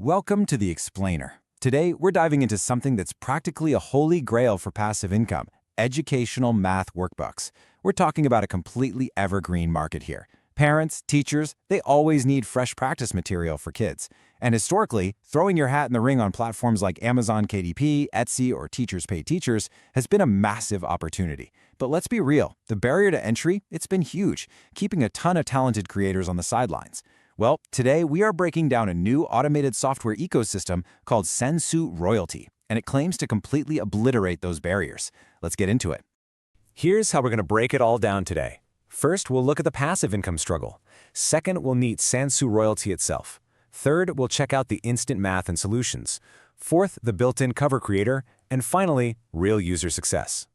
Welcome to The Explainer. Today, we're diving into something that's practically a holy grail for passive income, educational math workbooks. We're talking about a completely evergreen market here. Parents, teachers, they always need fresh practice material for kids. And historically, throwing your hat in the ring on platforms like Amazon KDP, Etsy, or Teachers Pay Teachers has been a massive opportunity. But let's be real, the barrier to entry, it's been huge, keeping a ton of talented creators on the sidelines. Well, today we are breaking down a new automated software ecosystem called Sansuu Royalty, and it claims to completely obliterate those barriers. Let's get into it. Here's how we're going to break it all down today. First, we'll look at the passive income struggle. Second, we'll meet Sansuu Royalty itself. Third, we'll check out the instant math and solutions. Fourth, the built-in cover creator. And finally, real user success.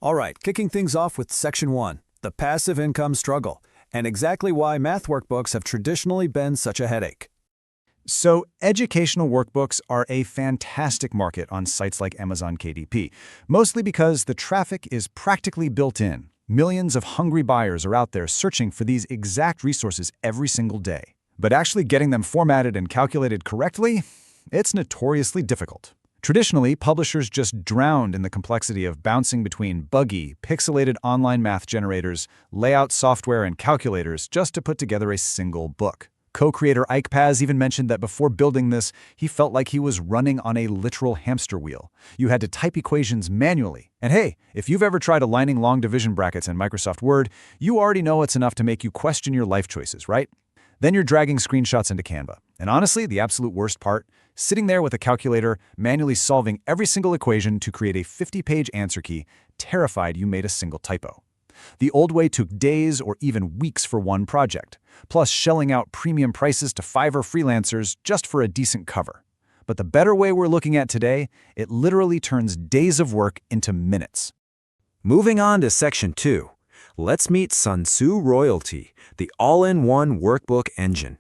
All right, kicking things off with Section 1, the passive income struggle, and exactly why math workbooks have traditionally been such a headache. So, educational workbooks are a fantastic market on sites like Amazon KDP, mostly because the traffic is practically built in. Millions of hungry buyers are out there searching for these exact resources every single day. But actually getting them formatted and calculated correctly, it's notoriously difficult. Traditionally, publishers just drowned in the complexity of bouncing between buggy, pixelated online math generators, layout software, and calculators just to put together a single book. Co-creator Ike Paz even mentioned that before building this, he felt like he was running on a literal hamster wheel. You had to type equations manually. And hey, if you've ever tried aligning long division brackets in Microsoft Word, you already know it's enough to make you question your life choices, right? Then you're dragging screenshots into Canva. And honestly, the absolute worst part, sitting there with a calculator, manually solving every single equation to create a 50-page answer key, terrified you made a single typo. The old way took days or even weeks for one project, plus shelling out premium prices to Fiverr freelancers just for a decent cover. But the better way we're looking at today, it literally turns days of work into minutes. Moving on to Section 2, let's meet Sansuu Royalty, the all-in-one workbook engine.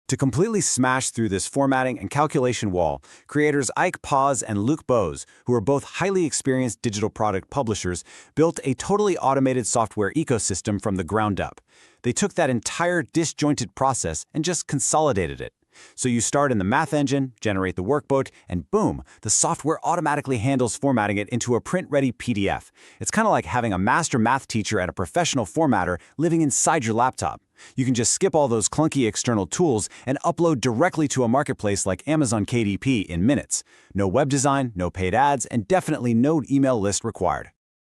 To completely smash through this formatting and calculation wall, creators Ike Paz and Luke Bose, who are both highly experienced digital product publishers, built a totally automated software ecosystem from the ground up. They took that entire disjointed process and just consolidated it. So you start in the math engine, generate the workbook, and boom, the software automatically handles formatting it into a print-ready PDF. It's kind of like having a master math teacher and a professional formatter living inside your laptop. You can just skip all those clunky external tools and upload directly to a marketplace like Amazon KDP in minutes. No web design, no paid ads, and definitely no email list required.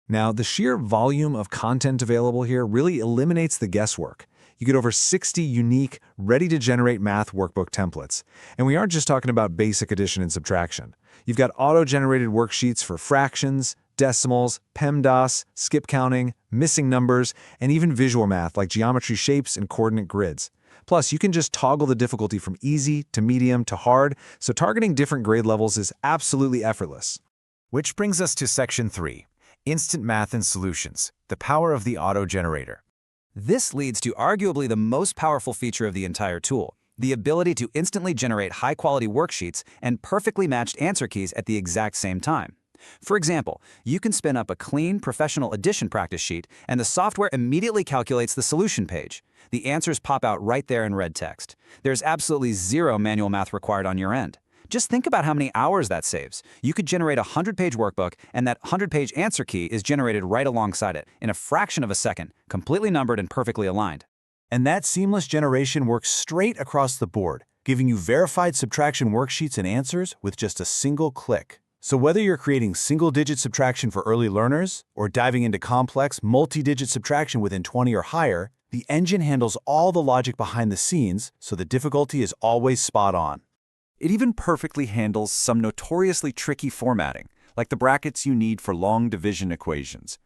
Now, the sheer volume of content available here really eliminates the guesswork. You get over 60 unique, ready-to-generate math workbook templates. And we aren't just talking about basic addition and subtraction. You've got auto-generated worksheets for fractions, decimals, PEMDAS, skip counting, missing numbers, and even visual math like geometry shapes and coordinate grids. Plus, you can just toggle the difficulty from easy to medium to hard, so targeting different grade levels is absolutely effortless. Which brings us to Section 3, Instant Math and Solutions, the power of the auto-generator. This leads to arguably the most powerful feature of the entire tool, the ability to instantly generate high-quality worksheets and perfectly matched answer keys at the exact same time. For example, you can spin up a clean, professional addition practice sheet, and the software immediately calculates the solution page. The answers pop out right there in red text. There's absolutely zero manual math required on your end. Just think about how many hours that saves. You could generate a 100-page workbook, and that 100-page answer key is generated right alongside it, in a fraction of a second, completely numbered and perfectly aligned. And that seamless generation works straight across the board, giving you verified subtraction worksheets and answers with just a single click. So whether you're creating single-digit subtraction for early learners or diving into complex multi-digit subtraction within 20 or higher, the engine handles all the logic behind the scenes, so the difficulty is always spot on. It even perfectly handles some notoriously tricky formatting, like the brackets you need for long division equations.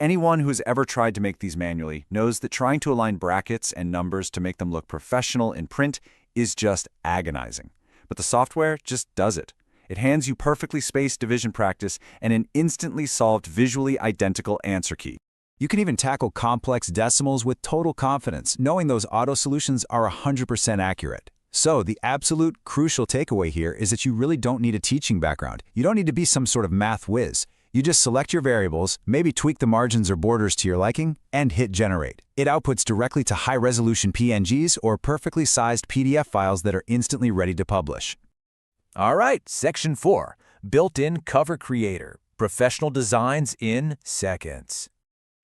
Anyone who's ever tried to make these manually knows that trying to align brackets and numbers to make them look professional in print is just agonizing. But the software just does it. It hands you perfectly spaced division practice and an instantly solved visually identical answer key. You can even tackle complex decimals with total confidence, knowing those auto solutions are 100% accurate. So the absolute crucial takeaway here is that you really don't need a teaching background. You don't need to be some sort of math whiz. You just select your variables, maybe tweak the margins or borders to your liking, and hit generate. It outputs directly to high-resolution PNGs or perfectly sized PDF files that are instantly ready to publish. All right, Section 4, Built-in Cover Creator, Professional Designs in Seconds.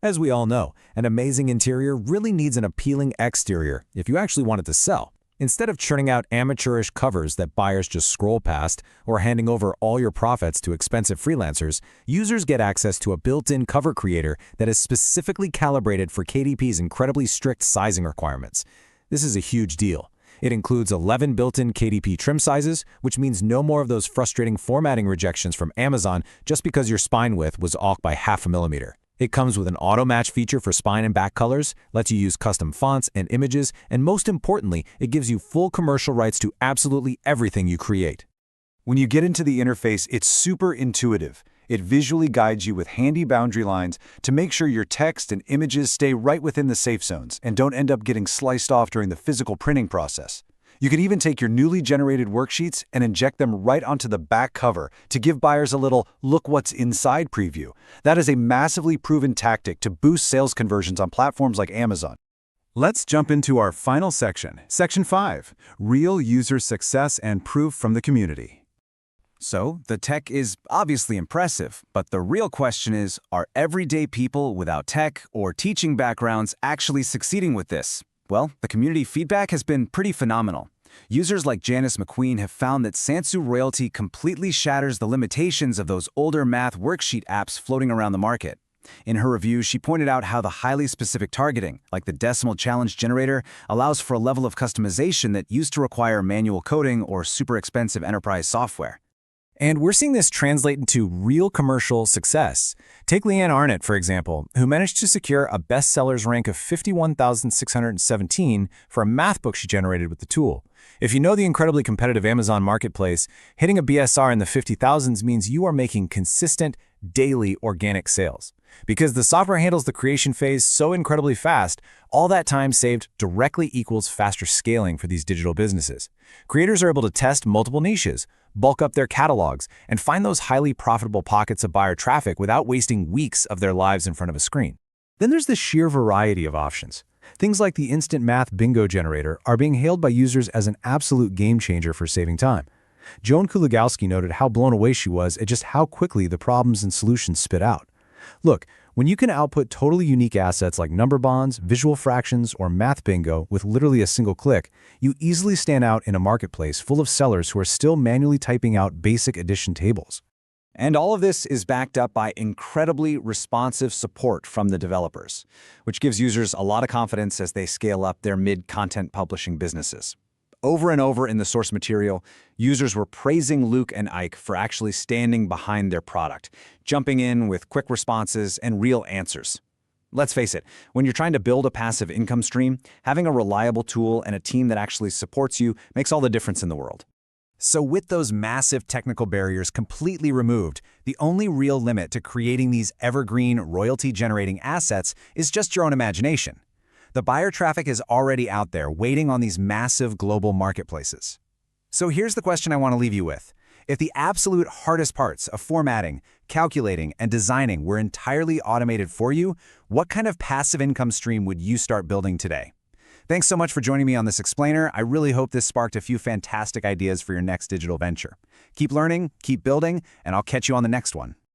As we all know, an amazing interior really needs an appealing exterior if you actually want it to sell. Instead of churning out amateurish covers that buyers just scroll past or handing over all your profits to expensive freelancers, users get access to a built-in cover creator that is specifically calibrated for KDP's incredibly strict sizing requirements. This is a huge deal. It includes 11 built-in KDP trim sizes, which means no more of those frustrating formatting rejections from Amazon just because your spine width was off by half a millimeter. It comes with an auto-match feature for spine and back colors, lets you use custom fonts and images, and most importantly, it gives you full commercial rights to absolutely everything you create. When you get into the interface, it's super intuitive. It visually guides you with handy boundary lines to make sure your text and images stay right within the safe zones and don't end up getting sliced off during the physical printing process. You can even take your newly generated worksheets and inject them right onto the back cover to give buyers a little "look what's inside" preview. That is a massively proven tactic to boost sales conversions on platforms like Amazon. Let's jump into our final section, Section 5, Real User Success and Proof from the Community. So, the tech is obviously impressive, but the real question is, are everyday people without tech or teaching backgrounds actually succeeding with this? Well, the community feedback has been pretty phenomenal. Users like Janice McQueen have found that Sansuu Royalty completely shatters the limitations of those older math worksheet apps floating around the market. In her review, she pointed out how the highly specific targeting, like the decimal challenge generator, allows for a level of customization that used to require manual coding or super expensive enterprise software. And we're seeing this translate into real commercial success. Take Leanne Arnott, for example, who managed to secure a bestsellers rank of 51,617 for a math book she generated with the tool. If you know the incredibly competitive Amazon marketplace, hitting a BSR in the 50,000s means you are making consistent, daily organic sales. Because the software handles the creation phase so incredibly fast, all that time saved directly equals faster scaling for these digital businesses. Creators are able to test multiple niches, bulk up their catalogs, and find those highly profitable pockets of buyer traffic without wasting weeks of their lives in front of a screen. Then there's the sheer variety of options. Things like the Instant Math Bingo Generator are being hailed by users as an absolute game changer for saving time. Joan Kulagowski noted how blown away she was at just how quickly the problems and solutions spit out. Look, when you can output totally unique assets like number bonds, visual fractions, or math bingo with literally a single click, you easily stand out in a marketplace full of sellers who are still manually typing out basic addition tables. And all of this is backed up by incredibly responsive support from the developers, which gives users a lot of confidence as they scale up their mid-content publishing businesses. Over and over in the source material, users were praising Luke and Ike for actually standing behind their product, jumping in with quick responses and real answers. Let's face it, when you're trying to build a passive income stream, having a reliable tool and a team that actually supports you makes all the difference in the world. So with those massive technical barriers completely removed, the only real limit to creating these evergreen, royalty-generating assets is just your own imagination. The buyer traffic is already out there waiting on these massive global marketplaces. So here's the question I want to leave you with. If the absolute hardest parts of formatting, calculating, and designing were entirely automated for you, what kind of passive income stream would you start building today? Thanks so much for joining me on this explainer. I really hope this sparked a few fantastic ideas for your next digital venture. Keep learning, keep building, and I'll catch you on the next one.